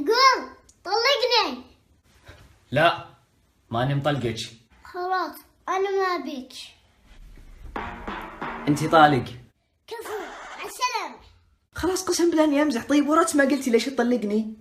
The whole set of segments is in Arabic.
تقول طلقني. لا ماني مطلقك. خلاص أنا ما بيك. انتي طالق. كفو. مع السلامة. خلاص قسم بالله اني امزح. طيب ورات ما قلتي ليش تطلقني؟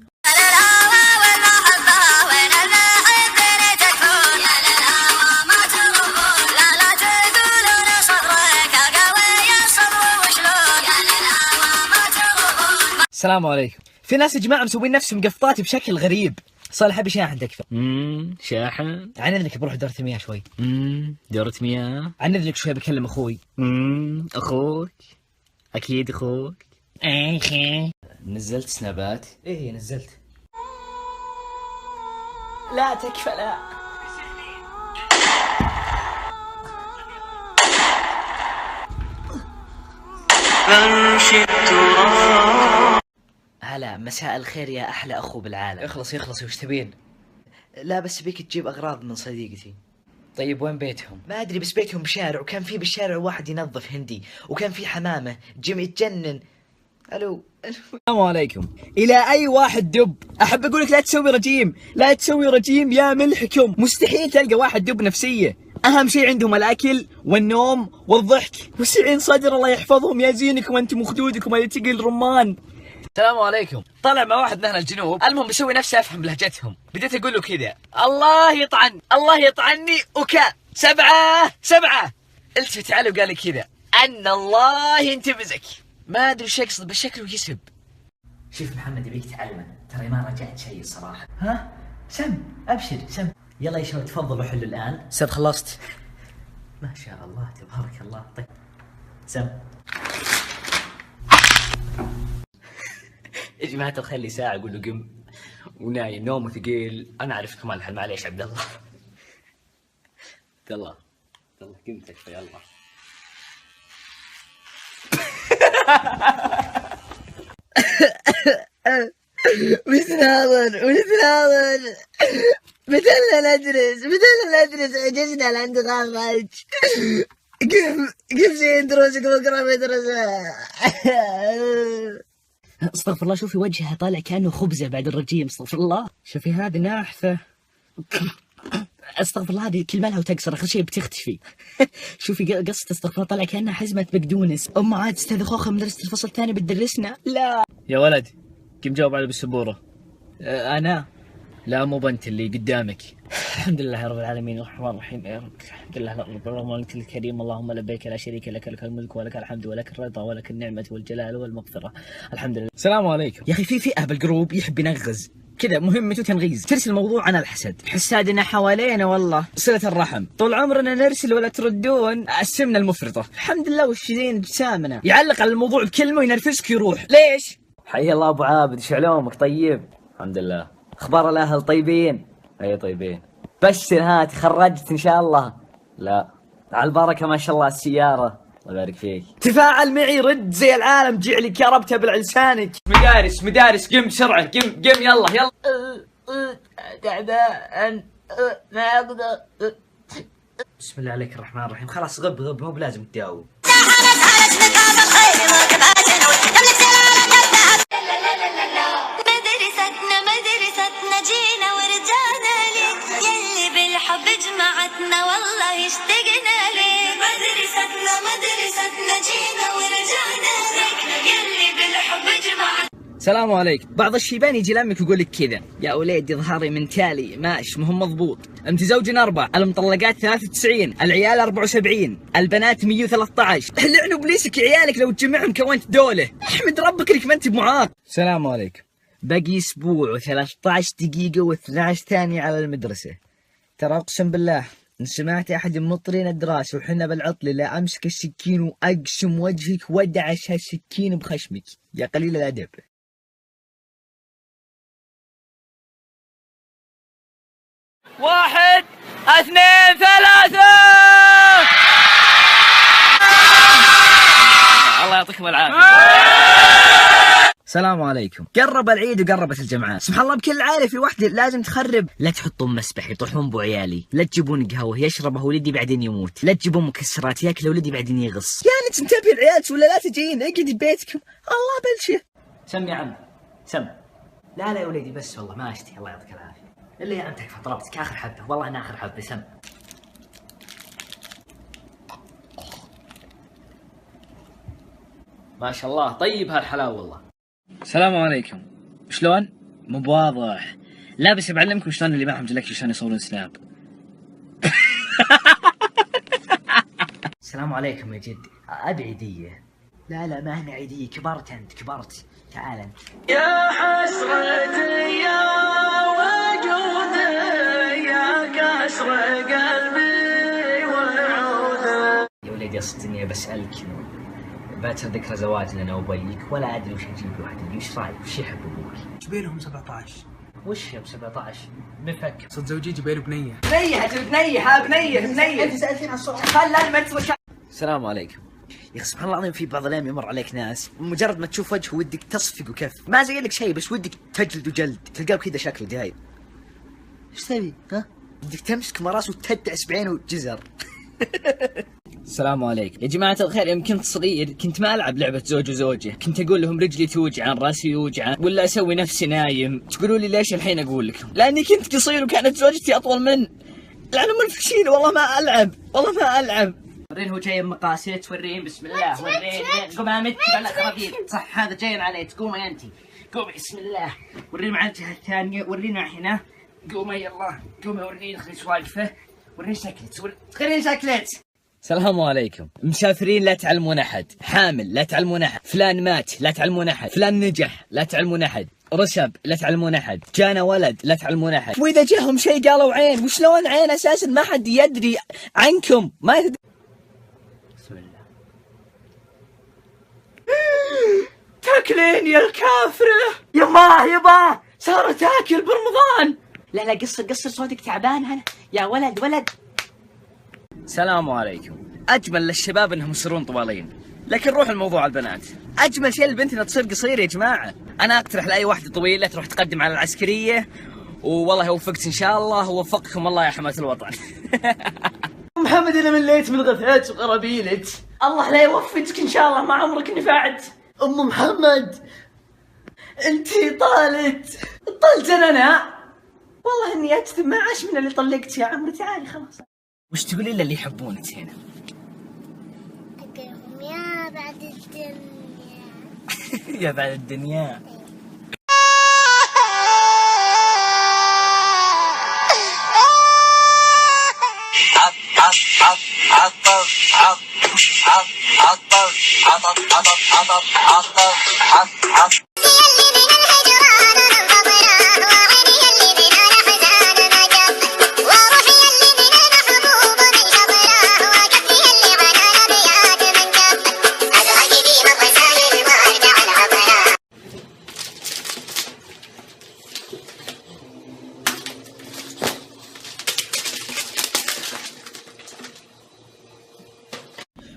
السلام عليكم. في ناس يا جماعه مسوين نفسهم قفطاتي بشكل غريب. صالح ابي شاحن اكثر. شاحن. عن اذنك بروح دورة المياه شوي. دورة مياه. عن اذنك شوي بكلم اخوي. اخوك؟ اكيد اخوك. اخي. نزلت سنابات؟ ايه نزلت. لا تكفى لا. هلا مساء الخير يا احلى اخو بالعالم. اخلصي وش تبين؟ لا بس بيك تجيب اغراض من صديقتي. طيب وين بيتهم؟ ما ادري بس بيتهم بشارع، وكان في بالشارع واحد ينظف هندي، وكان في حمامه جيم يتجنن. الو السلام عليكم. الى اي واحد دب احب اقول لك لا تسوي رجيم، لا تسوي رجيم يا ملحكم. مستحيل تلقى واحد دب نفسيه. اهم شيء عندهم الاكل والنوم والضحك وسعين صدر الله يحفظهم يا زينكم انتم وخدودكم اللي تقي الرمان. السلام عليكم. طلع مع واحد من اهل الجنوب، المهم بسوي نفسي افهم لهجتهم، بديت اقول له كذا الله يطعن الله يطعني سبعة التفت علي وقال لي كذا ان الله ينتبذك. ما ادري وش يقصد بس شكله يسب. شوف محمد يبيك تعلم، ترى ما رجعت شيء الصراحه. ها سم ابشر سم. يلا يا شباب تفضلوا حلوا الان. استاذ خلصت. ما شاء الله تبارك الله. طيب سم. يا جماعة الخير لي ساعة أقول له قم ونايم نومه ثقيل. أنا أعرف كمان الحل. معليش عبد الله. عبد الله قم تكفى يلا. وش بدلنا ندرس عجزنا الانتقام خارج. قم زين دروسك بكرة مدرسة. استغفر الله. شوفي وجهها طالع كأنه خبزة بعد الرجيم. استغفر الله. شوفي هذه ناحفة. استغفر الله هذه كل ما لها وتقصر اخر شيء بتختفي. شوفي قصة استغفر الله طالع كأنها حزمة بقدونس. عاد استاذ خوخة مدرسة الفصل الثاني بتدرسنا. لا يا ولد كم جاوب على بالسبورة؟ انا لا مو بنت اللي قدامك. الحمد لله رب العالمين الرحمن الرحيم يا رب. الحمد لله رب العالمين الكريم اللهم لبيك لا شريك لك لك الملك ولك الحمد ولك الرضا ولك النعمة والجلال والمغفرة. الحمد لله. السلام عليكم. يا اخي في فئة بالجروب يحب ينغز كذا، مهمته تنغيز، ترسل الموضوع عن الحسد. حسادنا حوالينا والله. صلة الرحم طول عمرنا نرسل ولا تردون. السمنة المفرطة الحمد لله وش زين ابتسامنا. يعلق على الموضوع بكلمة وينرفزك يروح. ليش؟ حي الله ابو عابد ايش علومك؟ طيب الحمد لله. اخبار الاهل طيبين؟ اي طيبين. بشر ها تخرجت ان شاء الله؟ لا على البركه ما شاء الله السياره الله يبارك فيك. تفاعل معي رد زي العالم جعلي كربته بلسانك. مدارس قم بسرعه قم يلا تعبان ما اقدر. بسم الله عليك الرحمن الرحيم. خلاص غب مو بلازم تداوم. مدرستنا جينا ورجعنا لك يلي بالحب جمعتنا والله اشتقنا لك. مدرستنا جينا ورجعنا لك يلي بالحب جمعتنا. السلام عليكم. بعض الشيبان يجي لامك يقول لك كذا يا وليدي ظهري من تالي ماش مهم مضبوط. متزوجين 4، المطلقات 93، العيال 74، البنات 113. لعنوا بليسك عيالك لو تجمعهم كونت دولة. احمد ربك انك ما انت بمعاق. السلام عليكم. باقي اسبوع و13 دقيقة و12 ثانية على المدرسة. ترى اقسم بالله ان سمعت احد مطرين الدراسة وحنا بالعطلة لا امسك السكين واقسم وجهك وادعس هالسكين بخشمك يا قليل الادب. 1 2 3. الله يعطيكم العافية. السلام عليكم. قرب العيد وقربت الجمعات. سبحان الله بكل عائلة في وحدة لازم تخرب. لا تحطون مسبح يطيحون بو عيالي، لا تجيبون قهوة يشربه ولدي بعدين يموت، لا تجيبون مكسرات ياكله ولدي بعدين يغص. يعني تنتبه العيال ولا لا تجين؟ اقعد ببيتكم الله بلشه. سم يا عم سم. لا يا وليدي بس والله ما اشتهي، الله يعطيك العافيه. اللي انت طلبتك اخر حبه، والله انا اخر حبه سم. ما شاء الله طيب هالحلاوه والله. السلام عليكم. شلون؟ مو بواضح. لا بس بعلمكم شلون اللي معهم جلاكسي عشان يصورون سناب. السلام عليكم يا جدي، ابي عيديه. لا ما هنا عيديه، كبرت انت كبرت. تعال انت. يا حسرتي يا وجودي يا كسر قلبي وعوده. يا وليدي صدقني بسألك، باكر ذكرى زواجنا انا وابيك ولا ادري وش اجيب لوحدي، وش رايك؟ وش يحب ابوك؟ جبيلهم 17. وش ب 17؟ بفكر. صدق زوجي جبيله بنيه. بنيه اجل بنيه. انت سالتين عن الصوت. خل ما تسوي. السلام عليكم. يا اخي سبحان الله العظيم، في بعض الايام يمر عليك ناس مجرد ما تشوف وجهه ودك تصفق وكف، ما زي لك شيء بس ودك تجلد وجلد، تلقاه كذا شكله داير. ايش تبي؟ ها؟ بدك تمسك مراسه وتدعس بعينه وجزر. السلام عليكم يا جماعة الخير. يوم كنت صغير كنت ما ألعب لعبة زوج وزوجة، كنت أقول لهم رجلي توجعن راسي يوجعن ولا أسوي نفسي نايم، تقولوا لي ليش الحين أقول لكم؟ لأني كنت قصير وكانت زوجتي أطول من، لأنه منفشين والله ما ألعب. ورين هو جاي مقاسي، تورين بسم الله، ورين قوم امتي على خرابيط، صح هذا جاي عليك، قومي انت قومي بسم الله، وريني مع الجهه الثانيه، ورينا هنا، قومي يلا قومي وريني خليش واقفه، وريني شكلك. السلام عليكم. مسافرين لا تعلمون احد، حامل لا تعلمون احد، فلان مات لا تعلمون احد، فلان نجح لا تعلمون احد، رسب لا تعلمون احد، جانا ولد لا تعلمون احد، واذا جاهم شيء قالوا عين، وشلون عين اساسا ما حد يدري عنكم، ما يدري. بسم الله. تاكلين يا الكافرة يبا صارت تاكل برمضان. لا قصر صوتك تعبان انا يا ولد. السلام عليكم. اجمل للشباب انهم يصيرون طوالين، لكن روح الموضوع البنات. اجمل شيء البنت انها تصير قصيرة يا جماعة. انا اقترح لاي واحدة طويلة تروح تقدم على العسكرية، والله يوفقك ان شاء الله، ووفقكم الله يا حماة الوطن. محمد انا مليت من غثيت وقرابيلك، الله لا يوفقك ان شاء الله، ما عمرك نفعت. ام محمد انتي طلت انا والله اني اكذب، ما عاش من اللي طلقت يا عمري، تعالي خلاص. وش تقولي للي يحبونك هنا؟ أقولهم يا بعد الدنيا. يا بعد الدنيا.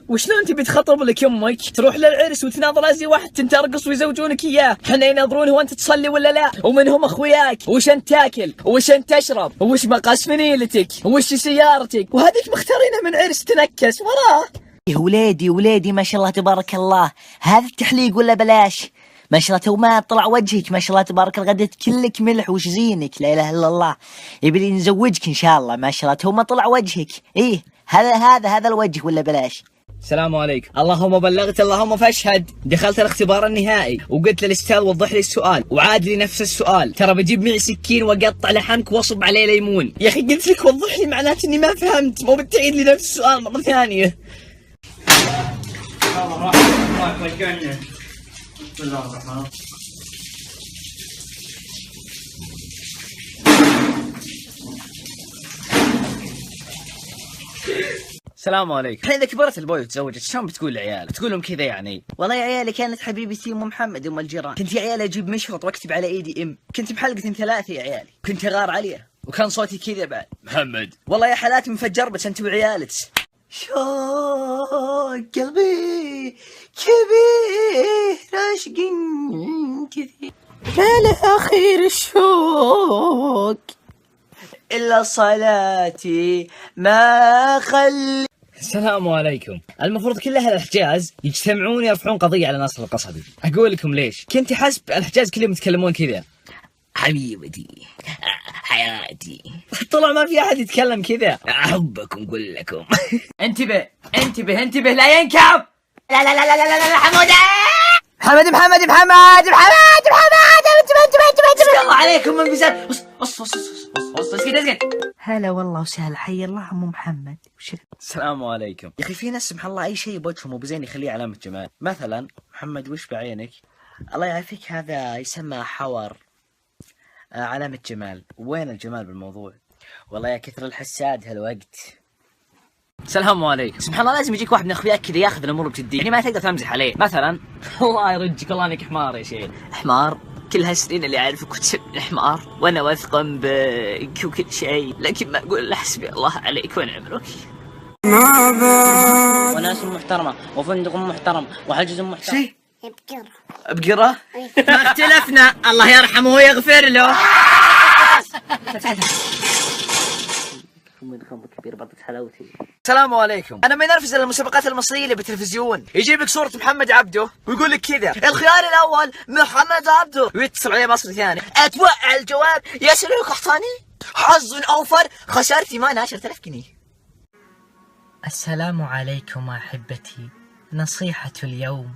وشلون تبي تخطب لك امك؟ تروح للعرس وتناظر ازي واحد ترقص ويزوجونك اياه، حنا يناظرون هو انت تصلي ولا لا، ومن هم اخوياك، وش انت تاكل، وش انت تشرب، وش مقاس فنيلتك، وش سيارتك، وهذيك مختارينها من عرس تنكس وراه. يا وليدي ما شاء الله تبارك الله، هذا التحليق ولا بلاش؟ ما شاء الله تو ما طلع وجهك، ما شاء الله تبارك الله، غدت كلك ملح وش زينك، لا اله الا الله. يبي لي نزوجك ان شاء الله، ما شاء الله تو ما طلع وجهك. ايه هذا الوجه ولا بلاش؟ السلام عليكم. اللهم بلغت اللهم فاشهد. دخلت الاختبار النهائي وقلت للاستاذ وضح لي السؤال، وعاد لي نفس السؤال، ترى بجيب معي سكين واقطع لحمك واصب عليه ليمون. يا اخي قلت لك وضح لي، معناته اني ما فهمت، مو بتعيد لي نفس السؤال مره ثانيه. راح وجعنا. بسم الله الرحمن الرحيم. السلام عليكم. الحين اذا كبرت البوي وتزوجت شلون بتقول لعيالك؟ تقول لهم كذا يعني؟ والله يا عيالي كانت حبيبتي ام محمد ام الجيران، كنت يا عيالي اجيب مشرط واكتب على ايدي ام، كنت بحلقة 3 يا عيالي، كنت اغار عليها وكان صوتي كذا بعد. محمد والله يا حالات مفجر بس انت وعيالك. شوق قلبي كبير عشق كثير، ما له اخير الشوق الا صلاتي ما خلي. السلام عليكم. المفروض كل اهل الحجاز يجتمعون يرفعون قضيه على ناصر القصبي. اقول لكم ليش. كنت حسب الحجاز كلهم يتكلمون كذا، حبيبتي، حياتي. طلع ما في احد يتكلم كذا. احبكم كلكم. انتبه انتبه انتبه لا ينكب. لا لا لا لا لا لا حمودة محمد محمد محمد محمد محمد انتبه الله عليكم من بزاد. بص اسكت. هلا والله وسهلا، حي الله ام محمد. السلام عليكم. يا اخي في ناس سبحان الله اي شيء بوجههم مو بزين يخليه علامة جمال. مثلا محمد وش بعينك؟ الله يعافيك هذا يسمى حور، علامة جمال. وين الجمال بالموضوع؟ والله يا كثر الحساد هالوقت. السلام عليكم. سبحان الله لازم يجيك واحد من اخوياك كذا ياخذ الامور بجديه، يعني ما تقدر تمزح عليه. مثلا الله يرجك والله انك حمار يا شيخ. حمار؟ كل هالسنين اللي اعرفك وتسمي حمار وانا واثق بك وكل شيء، لكن ما اقول الا حسبي الله عليك ونعم الوكيل. وناس محترمه وفندق محترم وحجز محترم. شيء بقرة. بقرة؟ ما اختلفنا، الله يرحمه ويغفر له. السلام عليكم. انا ما ينرفز الا المسابقات المصريه اللي بالتلفزيون، يجيب لك صوره محمد عبده ويقول لك كذا الخيار الاول محمد عبده، ويتصل عليه مصري ثاني اتوقع الجواب ياسر القحطاني، حظ اوفر خسرتي معنا 10,000 جنيه. السلام عليكم احبتي. نصيحة اليوم: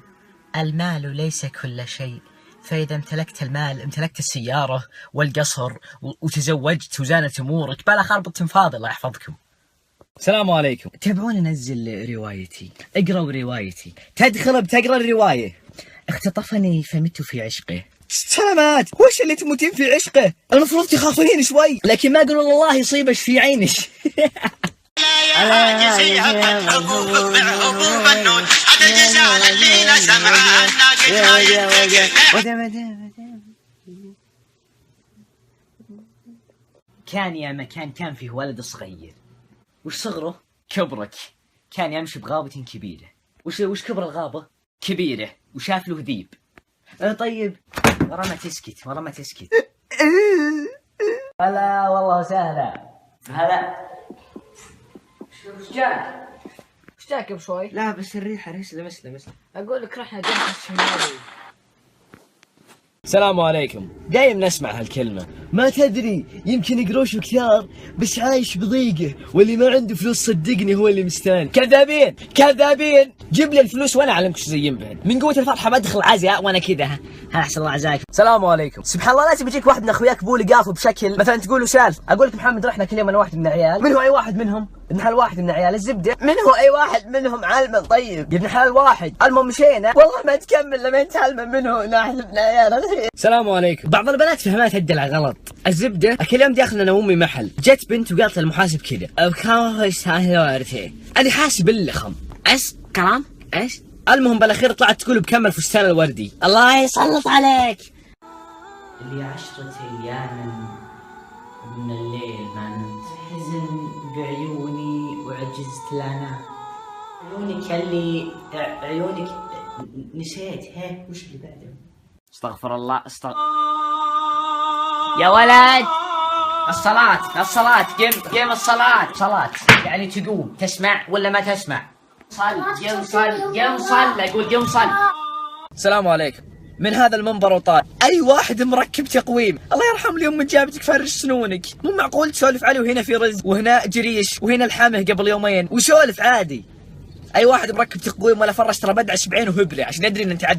المال ليس كل شيء، فإذا امتلكت المال امتلكت السيارة والقصر وتزوجت وزانت أمورك، بلا خربط تنفاضل. الله يحفظكم. السلام عليكم. تبعون انزل روايتي، اقرأوا روايتي. تدخل بتقرأ الرواية. اختطفني فمت في عشقه. سلامات، وش اللي تموتين في عشقه؟ المفروض تخافين شوي، لكن ما قالوا الله يصيبش في عينش. كان يا مكان كان فيه ولد صغير. وش صغره؟ كبرك. كان يمشي بغابة كبيرة. وش كبر الغابة؟ كبيرة. وشاف له ذيب. طيب ورا ما تسكت ورا ما تسكت. هلا والله سهلة. هلا. وش جاك؟ وش جاك بشوي؟ لا بس الريحة. اسلم. أقول لك رحنا جنب الشمالي. السلام عليكم. دايم نسمع هالكلمة، ما تدري يمكن يقروش كثار بس عايش بضيقه، واللي ما عنده فلوس صدقني هو اللي مستاني. كذابين كذابين. جيب لي الفلوس وانا اعلمك شو زين بهن. من قوة الفرحة بدخل عزاء وانا كذا ها احسن الله عزاك. السلام عليكم. سبحان الله لازم يجيك واحد من اخوياك بولي قافو بشكل مثلا تقول له سالف. اقول لك محمد رحنا كل يوم انا واحد من العيال. من هو اي واحد منهم؟ ابن حلال واحد من العيال الزبده. من هو اي واحد منهم؟ علما. طيب يا ابن حلال واحد. المهم مشينا والله ما تكمل لما انت علما منه ناحيه من العيال. السلام عليكم. بعض البنات فهمات الدلع غلط. الزبده كل يوم داخل انا وامي محل، جت بنت وقالت للمحاسب كذا بكم يستاهل؟ انا حاسب اللخم. ايش كلام؟ ايش؟ المهم بالاخير طلعت تقول بكم الفستان الوردي. الله يسلط عليك. اللي 10 أيام من الليل ما نمت، حزن بعيوني وعجزت لا انام. عيونك اللي عيونك نسيت. ها وش اللي بعده؟ استغفر الله يا ولد. الصلاة قم الصلاة. صلاة يعني تقوم تسمع ولا ما تسمع؟ قم صل اقول قم صل. السلام عليكم. من هذا المنبر وطال اي واحد مركب تقويم الله يرحم اليوم من جابتك فرش سنونك. مو معقول تسولف عليه وهنا في رزق وهنا جريش وهنا الحامه قبل يومين وسولف عادي. اي واحد مركب تقويم ولا فرش ترى بدعس بعينه هبله عشان يدري ان انت عدى